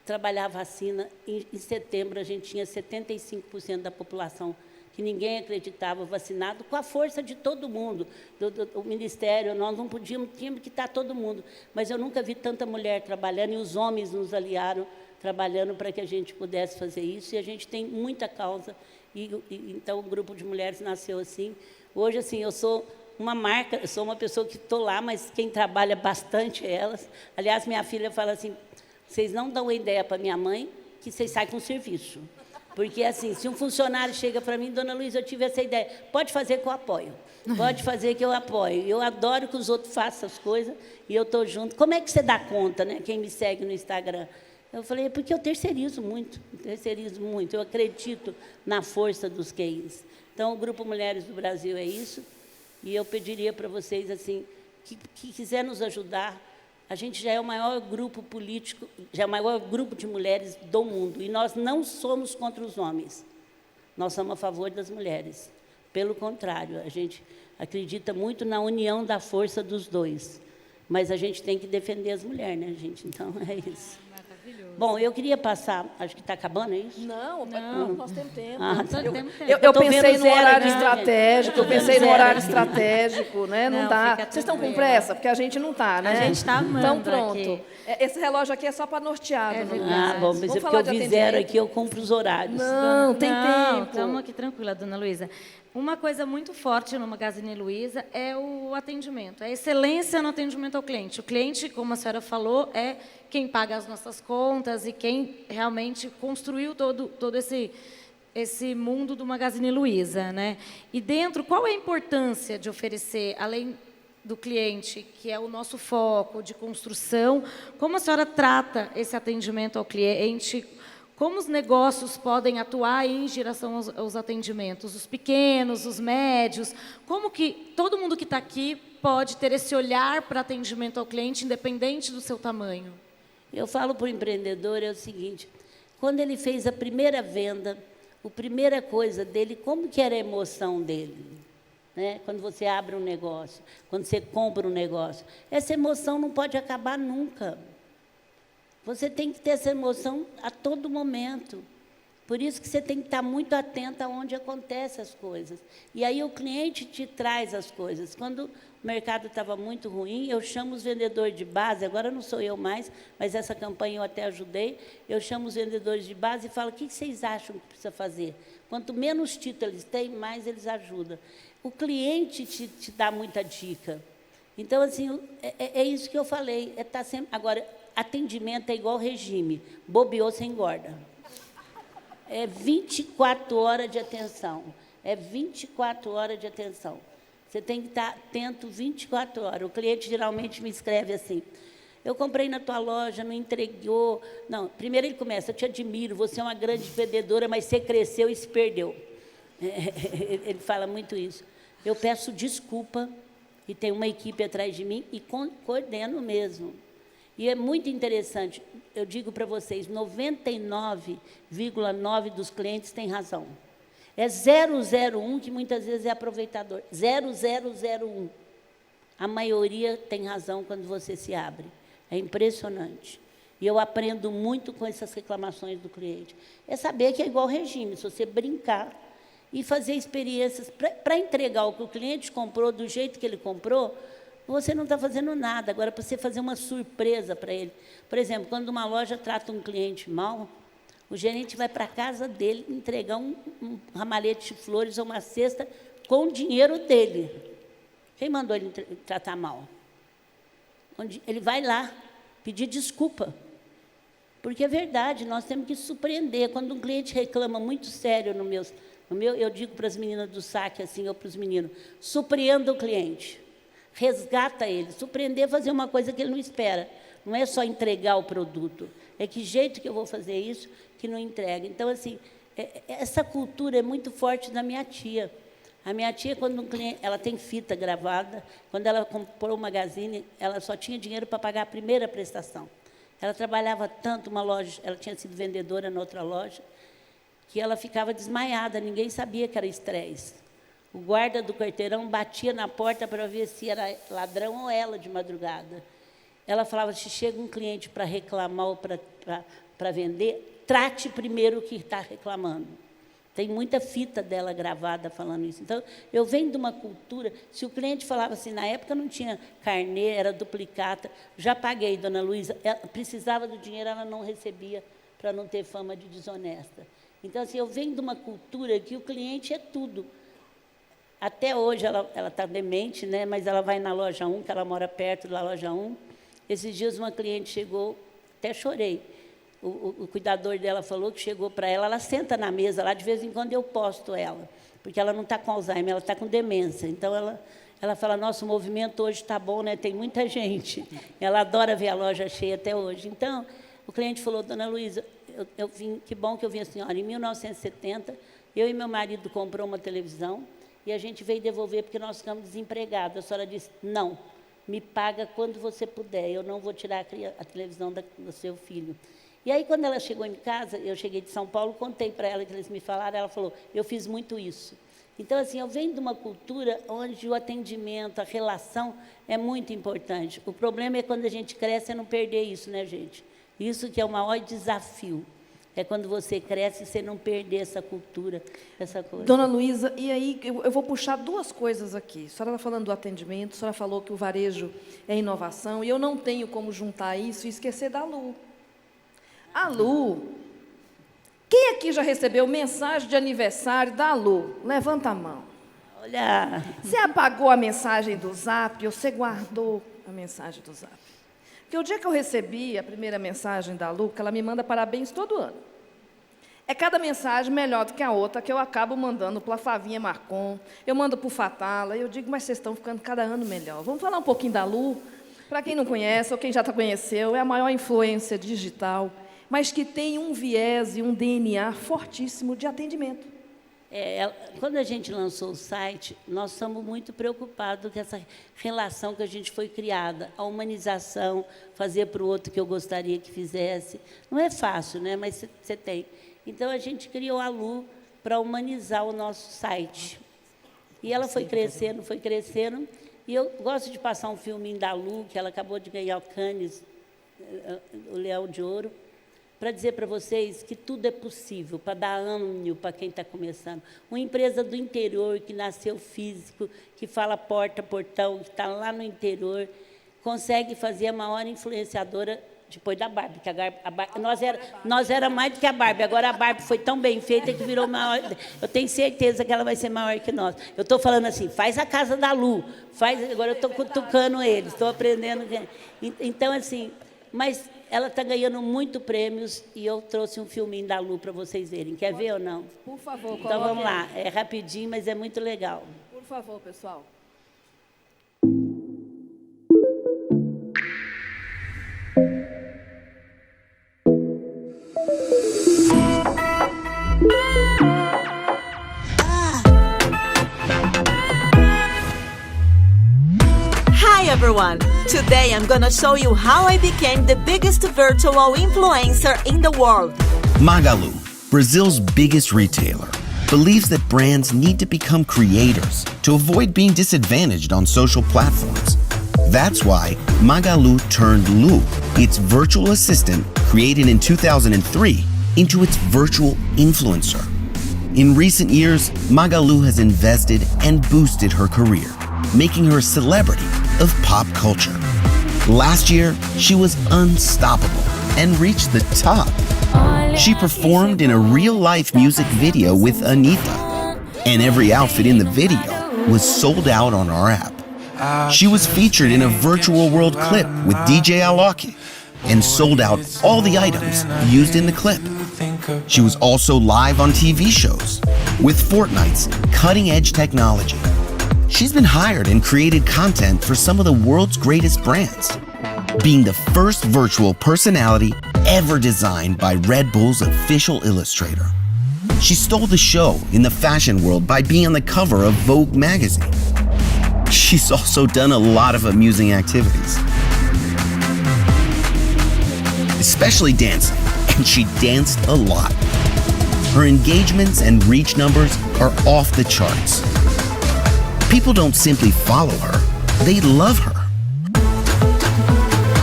Speaker 3: trabalhar a vacina. Em setembro, a gente tinha 75% da população que ninguém acreditava vacinado, com a força de todo mundo, do Ministério, nós não podíamos, tínhamos que estar todo mundo, mas eu nunca vi tanta mulher trabalhando, e os homens nos aliaram, trabalhando para que a gente pudesse fazer isso, e a gente tem muita causa, então o Grupo de Mulheres nasceu assim. Hoje, assim, eu sou uma marca, eu sou uma pessoa que estou lá, mas quem trabalha bastante é elas. Aliás, minha filha fala assim, vocês não dão ideia para minha mãe que vocês saem com serviço. Porque, assim, se um funcionário chega para mim, dona Luísa, eu tive essa ideia, pode fazer que eu apoio, pode fazer que eu apoio. Eu adoro que os outros façam as coisas e eu estou junto. Como é que você dá conta, né? Quem me segue no Instagram? Eu falei, porque eu terceirizo muito, eu acredito na força dos QIs. Então, o Grupo Mulheres do Brasil é isso, e eu pediria para vocês, assim, que quiser nos ajudar. A gente já é o maior grupo político, já é o maior grupo de mulheres do mundo. E nós não somos contra os homens. Nós somos a favor das mulheres. Pelo contrário, a gente acredita muito na união da força dos dois. Mas a gente tem que defender as mulheres, né, gente? Então, é isso.
Speaker 4: Maravilhoso.
Speaker 3: Bom, eu queria passar, acho que está acabando, é isso?
Speaker 1: Não, nós temos tempo.
Speaker 3: Eu tô
Speaker 1: pensei
Speaker 3: vendo
Speaker 1: no
Speaker 3: zero
Speaker 1: horário
Speaker 3: aqui,
Speaker 1: estratégico, eu pensei no horário estratégico, né? Não
Speaker 4: Não,
Speaker 1: dá.
Speaker 4: fica
Speaker 1: Vocês estão com
Speaker 4: tranquila.
Speaker 1: pressa? Porque a gente não está, né?
Speaker 4: A gente está amando
Speaker 1: Então, pronto.
Speaker 4: aqui.
Speaker 1: Esse relógio aqui é só para nortear, dona Luísa.
Speaker 3: Ah, bom, mas
Speaker 1: Vamos
Speaker 3: é
Speaker 1: falar
Speaker 3: porque eu
Speaker 1: de
Speaker 3: vi zero
Speaker 1: atendimento?
Speaker 3: aqui, eu cumpro os horários.
Speaker 1: Não, tem tempo.
Speaker 4: Estamos aqui tranquila, dona Luísa. Uma coisa muito forte no Magazine Luiza é o atendimento, a excelência no atendimento ao cliente. O cliente, como a senhora falou, é quem paga as nossas contas e quem realmente construiu todo esse mundo do Magazine Luiza, né? E dentro, qual é a importância de oferecer, além do cliente, que é o nosso foco de construção, como a senhora trata esse atendimento ao cliente? Como os negócios podem atuar em direção aos atendimentos? Os pequenos, os médios? Como que todo mundo que está aqui pode ter esse olhar para atendimento ao cliente, independente do seu tamanho?
Speaker 3: Eu falo para o empreendedor é o seguinte, quando ele fez a primeira venda, a primeira coisa dele, como que era a emoção dele? Né? Quando você abre um negócio, quando você compra um negócio. Essa emoção não pode acabar nunca. Você tem que ter essa emoção a todo momento. Por isso que você tem que estar muito atenta aonde acontecem as coisas. E aí o cliente te traz as coisas. Quando o mercado estava muito ruim, eu chamo os vendedores de base, agora não sou eu mais, mas essa campanha eu até ajudei, eu chamo os vendedores de base e falo, o que vocês acham que precisa fazer? Quanto menos títulos eles têm, mais eles ajudam. O cliente te dá muita dica. Então, assim, é isso que eu falei. Tá sempre... Agora, atendimento é igual regime. Bobeou, você engorda. É 24 horas de atenção. É 24 horas de atenção. Você tem que estar atento 24 horas. O cliente geralmente me escreve assim, eu comprei na tua loja, não entregou. Não, primeiro ele começa, eu te admiro, você é uma grande vendedora, mas você cresceu e se perdeu. Ele fala muito isso. Eu peço desculpa, e tem uma equipe atrás de mim, e coordeno mesmo. E é muito interessante, eu digo para vocês, 99,9% dos clientes têm razão. É 001 que muitas vezes é aproveitador. 0001. A maioria tem razão quando você se abre. É impressionante. E eu aprendo muito com essas reclamações do cliente. É saber que é igual regime, se você brincar e fazer experiências para entregar o que o cliente comprou do jeito que ele comprou, você não está fazendo nada. Agora, para você fazer uma surpresa para ele. Por exemplo, quando uma loja trata um cliente mal, o gerente vai para a casa dele entregar um ramalhete de flores ou uma cesta com o dinheiro dele. Quem mandou ele tratar mal? Ele vai lá pedir desculpa. Porque é verdade, nós temos que surpreender. Quando um cliente reclama muito sério eu digo para as meninas do saque, assim, ou para os meninos, surpreenda o cliente. Resgata ele. Surpreender é fazer uma coisa que ele não espera. Não é só entregar o produto. É que jeito que eu vou fazer isso que não entrega. Então, assim, essa cultura é muito forte da minha tia. A minha tia, quando um cliente, ela tem fita gravada, quando ela comprou o Magazine, ela só tinha dinheiro para pagar a primeira prestação. Ela trabalhava tanto uma loja, ela tinha sido vendedora na outra loja, que ela ficava desmaiada, ninguém sabia que era estresse. O guarda do quarteirão batia na porta para ver se era ladrão ou ela de madrugada. Ela falava, se chega um cliente para reclamar ou para vender, trate primeiro o que está reclamando. Tem muita fita dela gravada falando isso. Então, eu venho de uma cultura, se o cliente falava assim, na época não tinha carnê, era duplicata, já paguei, dona Luísa, ela precisava do dinheiro, ela não recebia para não ter fama de desonesta. Então, assim, eu venho de uma cultura que o cliente é tudo. Até hoje ela está demente, né? Mas ela vai na loja 1, que ela mora perto da loja 1. Esses dias uma cliente chegou, até chorei. O cuidador dela falou que chegou para ela senta na mesa lá, de vez em quando eu posto ela, porque ela não está com Alzheimer, ela está com demência. Então, ela fala, nossa, o movimento hoje está bom, né? Tem muita gente. Ela adora ver a loja cheia até hoje. Então, o cliente falou, dona Luísa, eu vim, que bom que eu vi a senhora. Em 1970, eu e meu marido comprou uma televisão e a gente veio devolver porque nós ficamos desempregados. A senhora disse, não, me paga quando você puder, eu não vou tirar a televisão do seu filho. E aí, quando ela chegou em casa, eu cheguei de São Paulo, contei para ela que eles me falaram, ela falou, eu fiz muito isso. Então, assim, eu venho de uma cultura onde o atendimento, a relação é muito importante. O problema é quando a gente cresce, é não perder isso, né, gente? Isso que é o maior desafio. É quando você cresce e você não perder essa cultura, essa coisa.
Speaker 1: Dona Luísa, e aí eu vou puxar duas coisas aqui. A senhora está falando do atendimento, a senhora falou que o varejo é inovação, e eu não tenho como juntar isso e esquecer da Lu. A Lu, quem aqui já recebeu mensagem de aniversário da Lu? Levanta a mão.
Speaker 3: Olha,
Speaker 1: Você apagou a mensagem do Zap ou você guardou a mensagem do Zap? Porque o dia que eu recebi a primeira mensagem da Lu, que ela me manda parabéns todo ano. É cada mensagem melhor do que a outra, que eu acabo mandando para a Flavinha Marcon, eu mando para o Fatala, e eu digo, mas vocês estão ficando cada ano melhor. Vamos falar um pouquinho da Lu? Para quem não conhece, ou quem já conheceu, é a maior influência digital, mas que tem um viés e um DNA fortíssimo de atendimento.
Speaker 3: Quando a gente lançou o site, nós estamos muito preocupados com essa relação que a gente foi criada, a humanização, fazer para o outro que eu gostaria que fizesse. Não é fácil, né? Mas você tem. Então, a gente criou a Lu para humanizar o nosso site. E ela foi crescendo, e eu gosto de passar um filminho da Lu, que ela acabou de ganhar o Cannes, o Leão de Ouro, para dizer para vocês que tudo é possível, para dar ânimo para quem está começando. Uma empresa do interior, que nasceu físico, que fala porta, portão, que está lá no interior, consegue fazer a maior influenciadora depois da Barbie. Que nós era mais do que a Barbie, agora a Barbie foi tão bem feita que virou maior. Eu tenho certeza que ela vai ser maior que nós. Eu estou falando assim, faz a casa da Lu, agora eu estou cutucando eles, estou aprendendo. Então, assim, mas ela está ganhando muito prêmios e eu trouxe um filminho da Lu para vocês verem. Quer ver ou não?
Speaker 1: Por favor,
Speaker 3: então vamos lá. É rapidinho, mas é muito legal.
Speaker 1: Por favor, pessoal.
Speaker 5: Hi everyone! Today I'm gonna show you how I became the biggest virtual influencer in the world.
Speaker 6: Magalu, Brazil's biggest retailer, believes that brands need to become creators to avoid being disadvantaged on social platforms. That's why Magalu turned Lu, its virtual assistant created in 2003, into its virtual influencer. In recent years, Magalu has invested and boosted her career, making her a celebrity of pop culture. Last year, she was unstoppable and reached the top. She performed in a real-life music video with Anitta, and every outfit in the video was sold out on our app. She was featured in a virtual world clip with DJ Alok and sold out all the items used in the clip. She was also live on TV shows with Fortnite's cutting-edge technology. She's been hired and created content for some of the world's greatest brands, being the first virtual personality ever designed by Red Bull's official illustrator. She stole the show in the fashion world by being on the cover of Vogue magazine. She's also done a lot of amusing activities, especially dancing, and she danced a lot. Her engagements and reach numbers are off the charts. People don't simply follow her, they love her.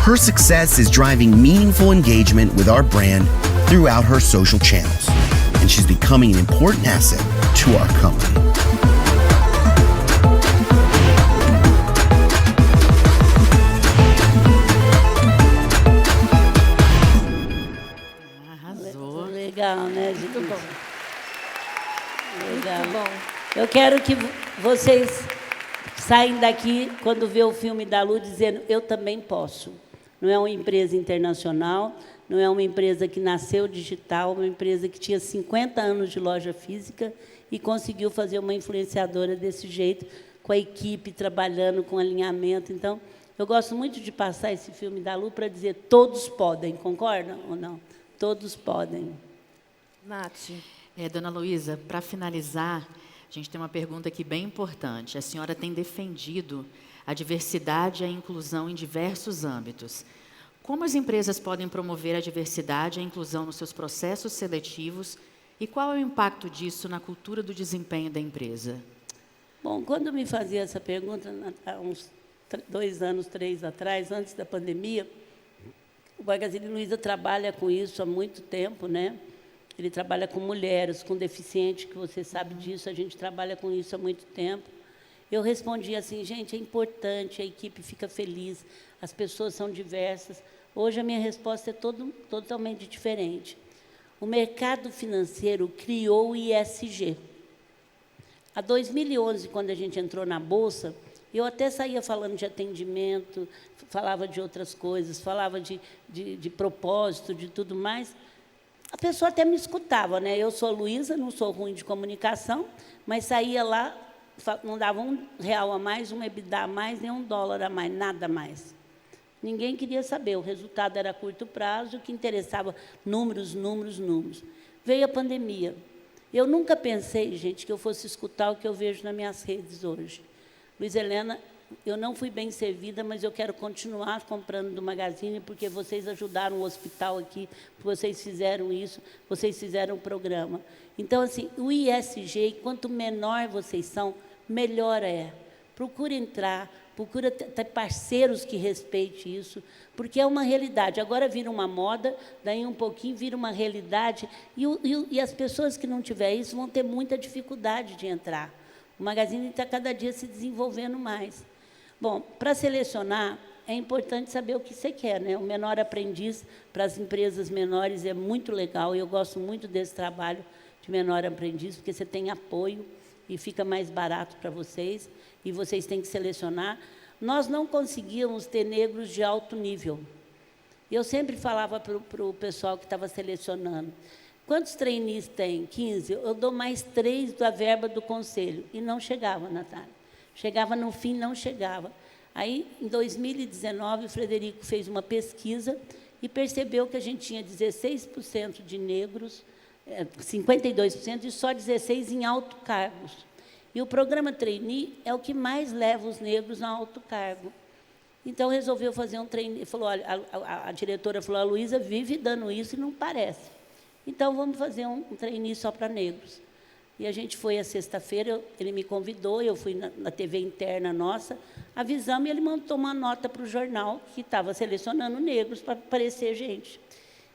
Speaker 6: Her success is driving meaningful engagement with our brand throughout her social channels, and she's becoming an important asset to our company.
Speaker 2: Arrasou.
Speaker 3: Legal, né, gente?
Speaker 1: Muito bom.
Speaker 3: Legal.
Speaker 1: Muito bom.
Speaker 3: Eu quero que vocês saem daqui, quando vê o filme da Lu, dizendo, eu também posso. Não é uma empresa internacional, não é uma empresa que nasceu digital, uma empresa que tinha 50 anos de loja física e conseguiu fazer uma influenciadora desse jeito, com a equipe, trabalhando com alinhamento. Então, eu gosto muito de passar esse filme da Lu para dizer, todos podem, concordam ou não? Todos podem.
Speaker 1: Nath.
Speaker 2: Dona Luísa, para finalizar, a gente tem uma pergunta aqui bem importante. A senhora tem defendido a diversidade e a inclusão em diversos âmbitos. Como as empresas podem promover a diversidade e a inclusão nos seus processos seletivos e qual é o impacto disso na cultura do desempenho da empresa?
Speaker 3: Bom, quando me fazia essa pergunta, há uns 2 anos, 3 atrás, antes da pandemia, O Magazine Luiza trabalha com isso há muito tempo, né? Ele trabalha com mulheres, com deficientes, que você sabe disso, a gente trabalha com isso há muito tempo. Eu respondi assim, gente, é importante, a equipe fica feliz, as pessoas são diversas. Hoje a minha resposta é totalmente diferente. O mercado financeiro criou o ISG. Em 2011, quando a gente entrou na Bolsa, eu até saía falando de atendimento, falava de outras coisas, falava de propósito, de tudo mais. A pessoa até me escutava, né? Eu sou Luísa, não sou ruim de comunicação, mas saía lá, não dava R$1 a mais, um EBITDA a mais, nem $1 a mais, nada mais. Ninguém queria saber, o resultado era a curto prazo, o que interessava, números, números, números. Veio a pandemia. Eu nunca pensei, gente, que eu fosse escutar o que eu vejo nas minhas redes hoje. Luiz Helena, eu não fui bem servida, mas eu quero continuar comprando do Magazine, porque vocês ajudaram o hospital aqui, vocês fizeram isso, vocês fizeram o programa. Então, assim, o ISG, quanto menor vocês são, melhor é. Procura entrar, procura ter parceiros que respeitem isso, porque é uma realidade. Agora vira uma moda, daí um pouquinho vira uma realidade, e as pessoas que não tiverem isso vão ter muita dificuldade de entrar. O Magazine está cada dia se desenvolvendo mais. Bom, para selecionar, é importante saber o que você quer, né? O menor aprendiz para as empresas menores é muito legal, e eu gosto muito desse trabalho de menor aprendiz, porque você tem apoio e fica mais barato para vocês, e vocês têm que selecionar. Nós não conseguíamos ter negros de alto nível. Eu sempre falava para o pessoal que estava selecionando, quantos trainees tem? 15. Eu dou mais 3 da verba do conselho. E não chegava, Natália. Chegava no fim, não chegava. Aí, em 2019, o Frederico fez uma pesquisa e percebeu que a gente tinha 16% de negros, 52%, e só 16% em alto cargos. E o programa trainee é o que mais leva os negros a alto cargo. Então, resolveu fazer um trainee. Falou, olha, a diretora falou, a Luísa vive dando isso e não parece. Então, vamos fazer um trainee só para negros. E a gente foi, a sexta-feira, ele me convidou, eu fui na TV interna nossa, avisamos, e ele mandou uma nota para o jornal, que estava selecionando negros para aparecer gente.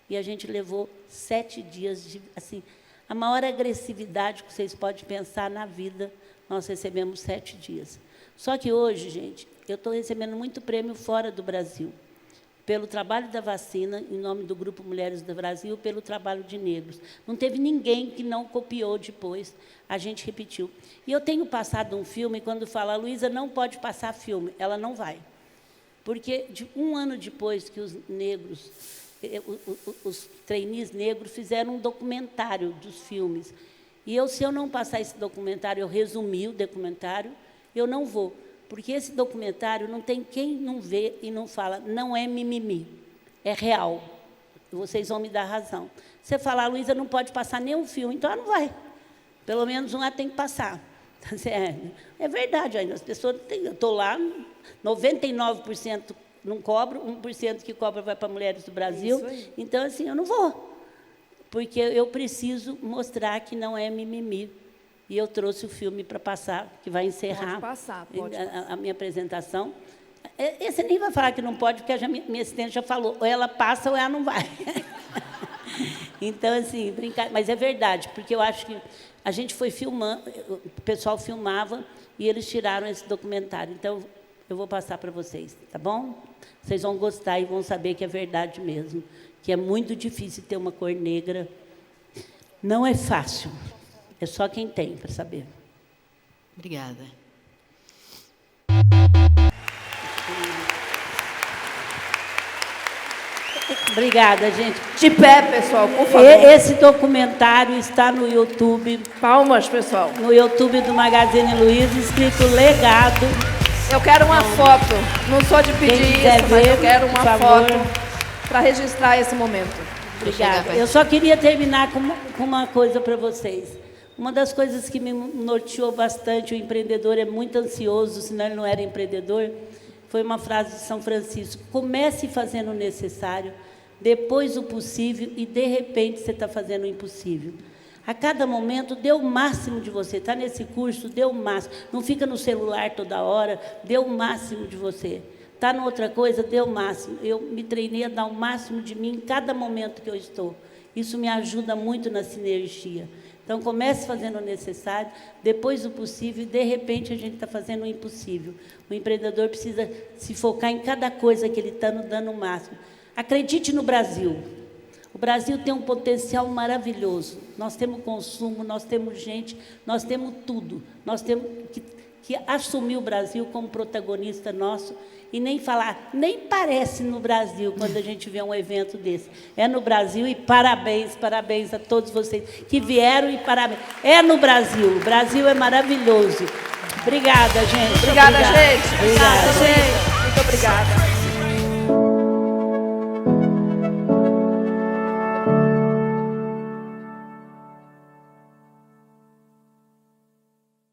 Speaker 3: E a gente levou 7 dias de, assim, a maior agressividade que vocês podem pensar na vida, nós recebemos 7 dias. Só que hoje, gente, eu estou recebendo muito prêmio fora do Brasil, pelo trabalho da vacina, em nome do Grupo Mulheres do Brasil, pelo trabalho de negros. Não teve ninguém que não copiou depois, a gente repetiu. E eu tenho passado um filme, quando fala, a Luísa não pode passar filme, ela não vai. Porque, um ano depois que os negros, os trainees negros, fizeram um documentário dos filmes. E se eu não passar esse documentário, eu resumi o documentário, eu não vou. Porque esse documentário não tem quem não vê e não fala, não é mimimi, é real. Vocês vão me dar razão. Você falar, a Luísa não pode passar nenhum filme, então ela não vai. Pelo menos um ela tem que passar. É verdade, as pessoas têm, eu estou lá, 99% não cobro, 1% que cobra vai para Mulheres do Brasil. Então, assim, eu não vou. Porque eu preciso mostrar que não é mimimi. E eu trouxe o filme para passar, que vai encerrar
Speaker 1: pode passar.
Speaker 3: A minha apresentação. Você nem vai falar que não pode, porque a minha assistente já falou, ou ela passa ou ela não vai. Então, assim, brincar. Mas é verdade, porque eu acho que a gente foi filmando, o pessoal filmava e eles tiraram esse documentário. Então, eu vou passar para vocês, tá bom? Vocês vão gostar e vão saber que é verdade mesmo, que é muito difícil ter uma cor negra. Não é fácil. É só quem tem para saber.
Speaker 2: Obrigada.
Speaker 3: Obrigada, gente.
Speaker 1: De pé, pessoal, por favor.
Speaker 3: Esse documentário está no YouTube.
Speaker 1: Palmas, pessoal.
Speaker 3: No YouTube do Magazine Luiza, escrito Legado.
Speaker 1: Eu quero uma foto. Não sou de pedir isso, mas eu quero uma foto para registrar esse momento.
Speaker 3: Obrigada. Eu só queria terminar com uma coisa para vocês. Uma das coisas que me norteou bastante, o empreendedor é muito ansioso, senão ele não era empreendedor, foi uma frase de São Francisco: comece fazendo o necessário, depois o possível e, de repente, você está fazendo o impossível. A cada momento, dê o máximo de você. Está nesse curso, dê o máximo. Não fica no celular toda hora, dê o máximo de você. Está em outra coisa, dê o máximo. Eu me treinei a dar o máximo de mim em cada momento que eu estou. Isso me ajuda muito na sinergia. Então, comece fazendo o necessário, depois o possível, e, de repente, a gente está fazendo o impossível. O empreendedor precisa se focar em cada coisa que ele está dando o máximo. Acredite no Brasil. O Brasil tem um potencial maravilhoso. Nós temos consumo, nós temos gente, nós temos tudo. Nós temos que assumir o Brasil como protagonista nosso e nem falar, nem parece no Brasil quando a gente vê um evento desse. É no Brasil e parabéns, parabéns a todos vocês que vieram e parabéns. É no Brasil, o Brasil é maravilhoso. Obrigada, gente.
Speaker 1: Obrigada, gente.
Speaker 3: Obrigada, gente.